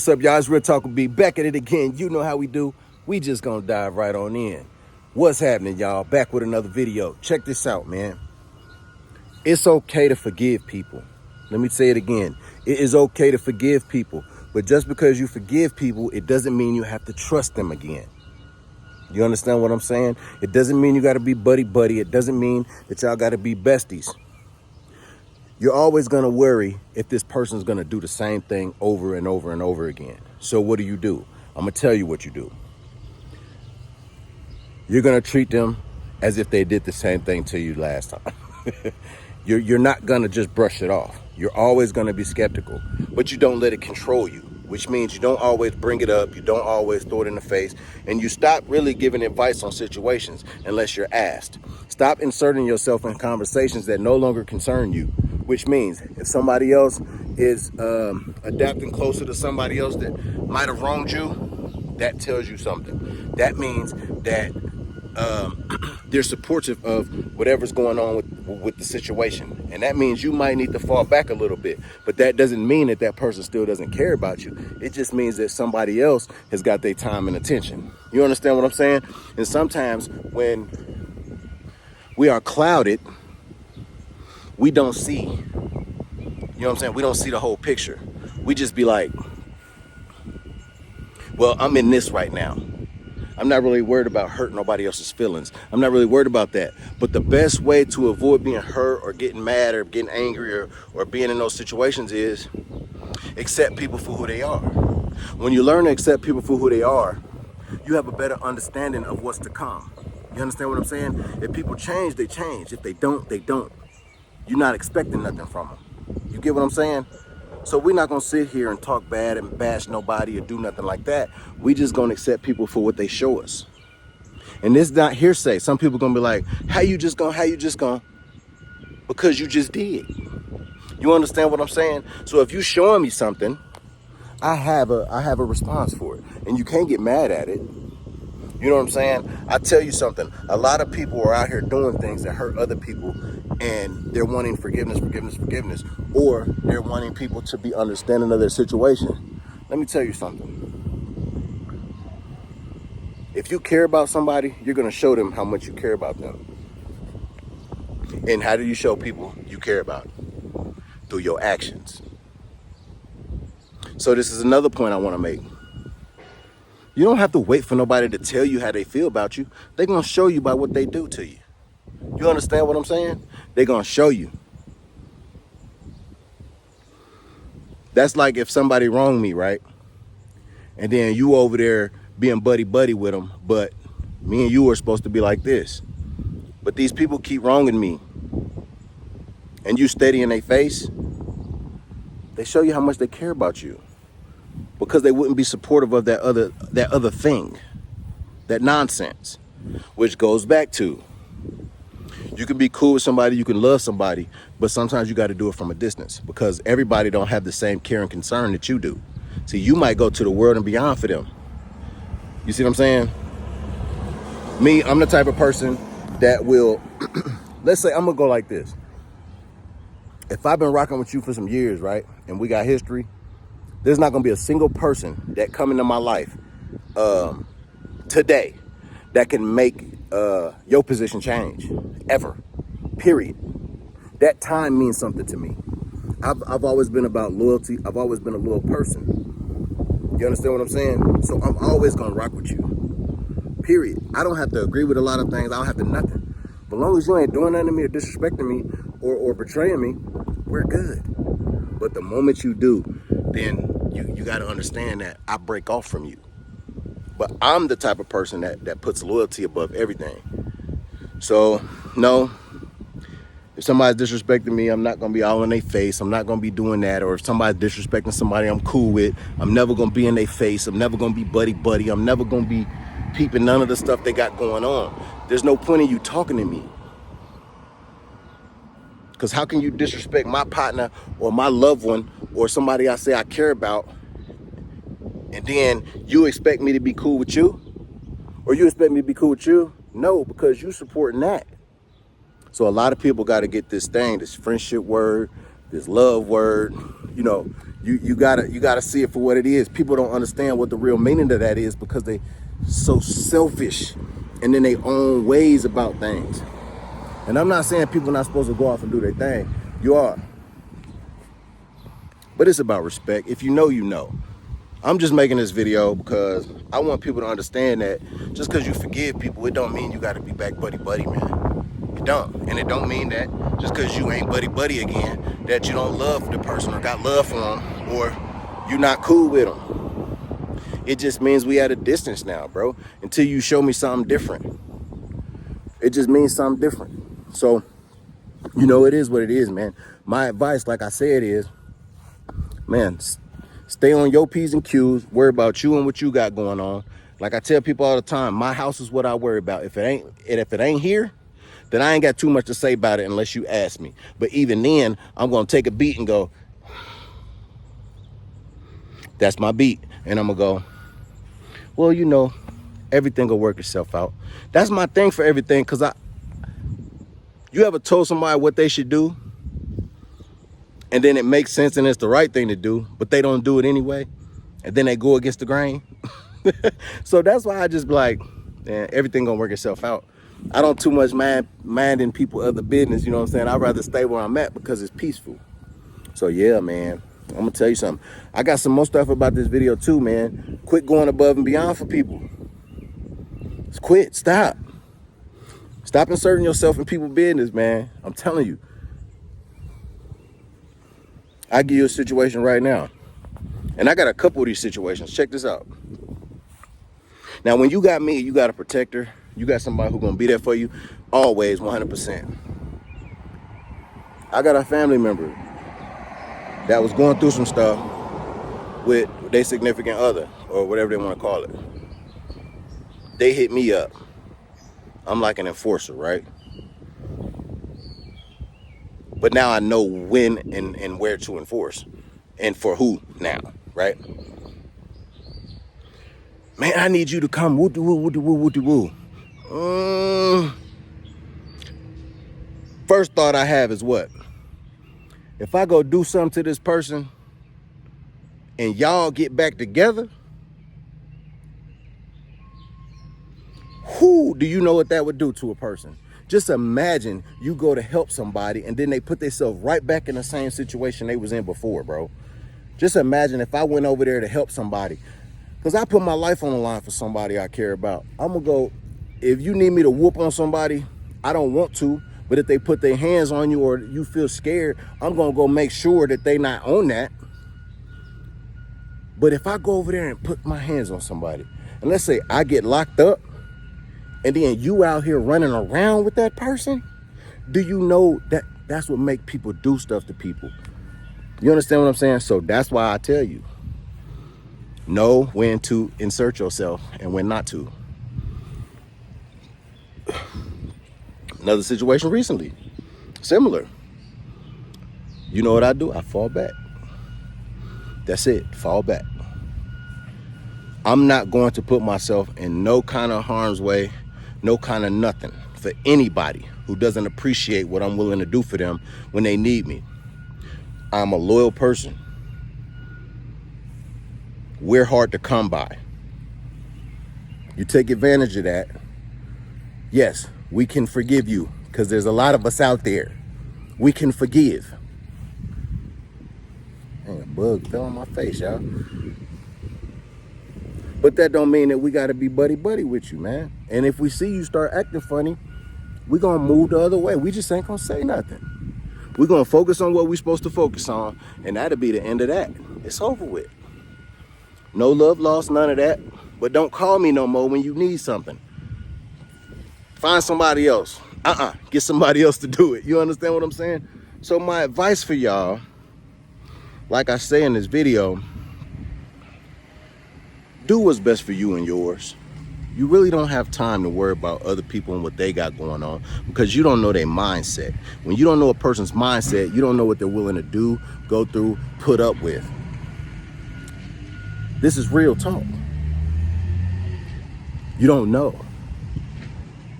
What's up, y'all? It's Real Talk will be back at it again. You know how we do. We just gonna dive right on in. What's happening, y'all? Back with another video. Check this out, man. It's okay to forgive people. Let me say it again. It is okay to forgive people. But just because you forgive people, it doesn't mean you have to trust them again. You understand what I'm saying? It doesn't mean you gotta be buddy-buddy. It doesn't mean that y'all gotta be besties. You're always going to worry if this person's going to do the same thing over and over and over again. So what do? I'm going to tell you what you do. You're going to treat them as if they did the same thing to you last time. You're not going to just brush it off. You're always going to be skeptical, but you don't let it control you, which means you don't always bring it up. You don't always throw it in the face, and you stop really giving advice on situations unless you're asked. Stop inserting yourself in conversations that no longer concern you, which means if somebody else is adapting closer to somebody else that might have wronged you, that tells you something. That means that they're supportive of whatever's going on with the situation. And that means you might need to fall back a little bit. But that doesn't mean that that person still doesn't care about you. It just means that somebody else has got their time and attention. You understand what I'm saying? And sometimes when we are clouded, we don't see, you know what I'm saying? We don't see the whole picture. We just be like, well, I'm in this right now. I'm not really worried about hurting nobody else's feelings. I'm not really worried about that. But the best way to avoid being hurt or getting mad or getting angry or being in those situations is accept people for who they are. When you learn to accept people for who they are, you have a better understanding of what's to come. You understand what I'm saying? If people change, they change. If they don't, they don't. You're not expecting nothing from them. You get what I'm saying? So we're not going to sit here and talk bad and bash nobody or do nothing like that. We just going to accept people for what they show us. And this is not hearsay. Some people going to be like, how you just going? Because you just did. You understand what I'm saying? So if you showing me something, I have a response for it. And you can't get mad at it. You know what I'm saying? I tell you something. A lot of people are out here doing things that hurt other people, and they're wanting forgiveness, or they're wanting people to be understanding of their situation. Let me tell you something. If you care about somebody, you're going to show them how much you care about them. And how do you show people you care about them? Through your actions. So this is another point I want to make. You don't have to wait for nobody to tell you how they feel about you. They're going to show you by what they do to you. You understand what I'm saying? They're going to show you. That's like if somebody wronged me, right? And then you over there being buddy-buddy with them, but me and you are supposed to be like this. But these people keep wronging me. And you steady in their face. They show you how much they care about you. Because they wouldn't be supportive of that other thing, that nonsense, which goes back to, you can be cool with somebody, you can love somebody, but sometimes you got to do it from a distance because everybody don't have the same care and concern that you do. See, you might go to the world and beyond for them. You see what I'm saying? Me, I'm the type of person that will, let's say I'm gonna go like this. If I've been rocking with you for some years, right, and we got history, there's not going to be a single person that come into my life today that can make your position change, ever, period. That time means something to me. I've always been about loyalty. I've always been a loyal person. You understand what I'm saying? So I'm always going to rock with you, period. I don't have to agree with a lot of things. I don't have to nothing. But as long as you ain't doing nothing to me or disrespecting me or betraying me, we're good. But the moment you do, then you got to understand that I break off from you. But I'm the type of person that puts loyalty above everything. So, no, if somebody's disrespecting me, I'm not going to be all in their face. I'm not going to be doing that. Or if somebody's disrespecting somebody I'm cool with, I'm never going to be in their face. I'm never going to be buddy-buddy. I'm never going to be peeping none of the stuff they got going on. There's no point in you talking to me. Because how can you disrespect my partner or my loved one or somebody I say I care about, and then you expect me to be cool with you? Or you expect me to be cool with you? No, because you supporting that. So a lot of people got to get this thing, this friendship word, this love word. You know, you gotta see it for what it is. People don't understand what the real meaning of that is because they so selfish and in their own ways about things. And I'm not saying people are not supposed to go off and do their thing. You are. But it's about respect. If you know, you know. I'm just making this video because I want people to understand that just because you forgive people, it don't mean you got to be back buddy-buddy, man. It don't. And it don't mean that just because you ain't buddy-buddy again, that you don't love the person or got love for them or you're not cool with them. It just means we at a distance now, bro, until you show me something different. It just means something different. So, you know, it is what it is, man. My advice, like I said, is, man, stay on your P's and Q's, worry about you and what you got going on. Like I tell people all the time, my house is what I worry about. If it ain't here, then I ain't got too much to say about it unless you ask me. But even then, I'm gonna take a beat and go, that's my beat. And I'm gonna go, well, you know, everything will work itself out. That's my thing for everything, because you ever told somebody what they should do, and then it makes sense and it's the right thing to do, but they don't do it anyway, and then they go against the grain? So that's why I just be like, man, everything gonna work itself out. I don't too much mind in people other business, you know what I'm saying? I'd rather stay where I'm at because it's peaceful. So yeah, man, I'm gonna tell you something. I got some more stuff about this video too, man. Quit going above and beyond for people. Just quit, stop. Stop inserting yourself in people's business, man. I'm telling you. I'll give you a situation right now. And I got a couple of these situations. Check this out. Now, when you got me, you got a protector. You got somebody who's going to be there for you always, 100%. I got a family member that was going through some stuff with their significant other, or whatever they want to call it. They hit me up. I'm like an enforcer, right? But now I know when and where to enforce and for who now, right? Man, I need you to come. Woo. First thought I have is what? If I go do something to this person and y'all get back together, who do you know what that would do to a person? Just imagine you go to help somebody and then they put themselves right back in the same situation they was in before, bro. Just imagine if I went over there to help somebody, because I put my life on the line for somebody I care about. I'm gonna go, if you need me to whoop on somebody, I don't want to, but if they put their hands on you or you feel scared, I'm gonna go make sure that they not on that. But if I go over there and put my hands on somebody, and let's say I get locked up, and then you out here running around with that person, do you know that that's what make people do stuff to people? You understand what I'm saying? So that's why I tell you, know when to insert yourself and when not to. Another situation recently, similar. You know what I do? I fall back. That's it, fall back. I'm not going to put myself in no kind of harm's way, no kind of nothing for anybody who doesn't appreciate what I'm willing to do for them when they need me. I'm a loyal person. We're hard to come by. You take advantage of that. Yes, we can forgive you because there's a lot of us out there. We can forgive. Dang, a bug fell on my face, y'all. But that don't mean that we got to be buddy-buddy with you, man. And if we see you start acting funny, we're going to move the other way. We just ain't going to say nothing. We're going to focus on what we're supposed to focus on, and that'll be the end of that. It's over with. No love lost, none of that. But don't call me no more when you need something. Find somebody else. Get somebody else to do it. You understand what I'm saying? So my advice for y'all, like I say in this video, do what's best for you and yours. You really don't have time to worry about other people and what they got going on because you don't know their mindset. When you don't know a person's mindset, you don't know what they're willing to do, go through, put up with. This is real talk. You don't know.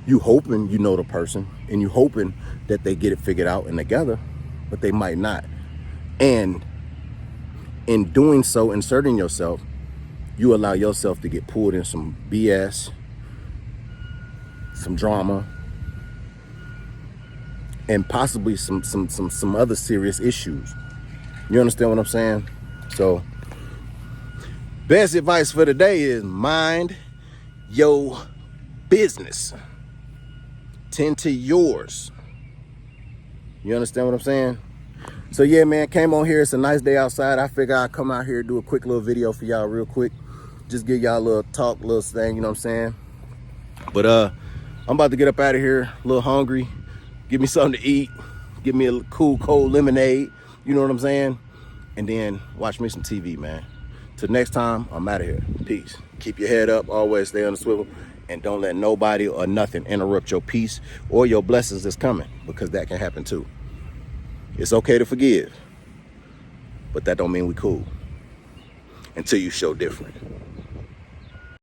You hoping you know the person and you hoping that they get it figured out and together, but they might not. And in doing so, inserting yourself, you allow yourself to get pulled in some BS, some drama, and possibly some other serious issues. You understand what I'm saying? So, best advice for today is mind your business. Tend to yours. You understand what I'm saying? So yeah, man, came on here. It's a nice day outside. I figure I'd come out here and do a quick little video for y'all real quick. Just give y'all a little talk, little thing, you know what I'm saying? But I'm about to get up out of here, a little hungry. Give me something to eat. Give me a cool, cold lemonade. You know what I'm saying? And then watch me some TV, man. Till next time, I'm out of here. Peace. Keep your head up. Always stay on the swivel. And don't let nobody or nothing interrupt your peace or your blessings that's coming, because that can happen too. It's okay to forgive, but that don't mean we cool until you show different.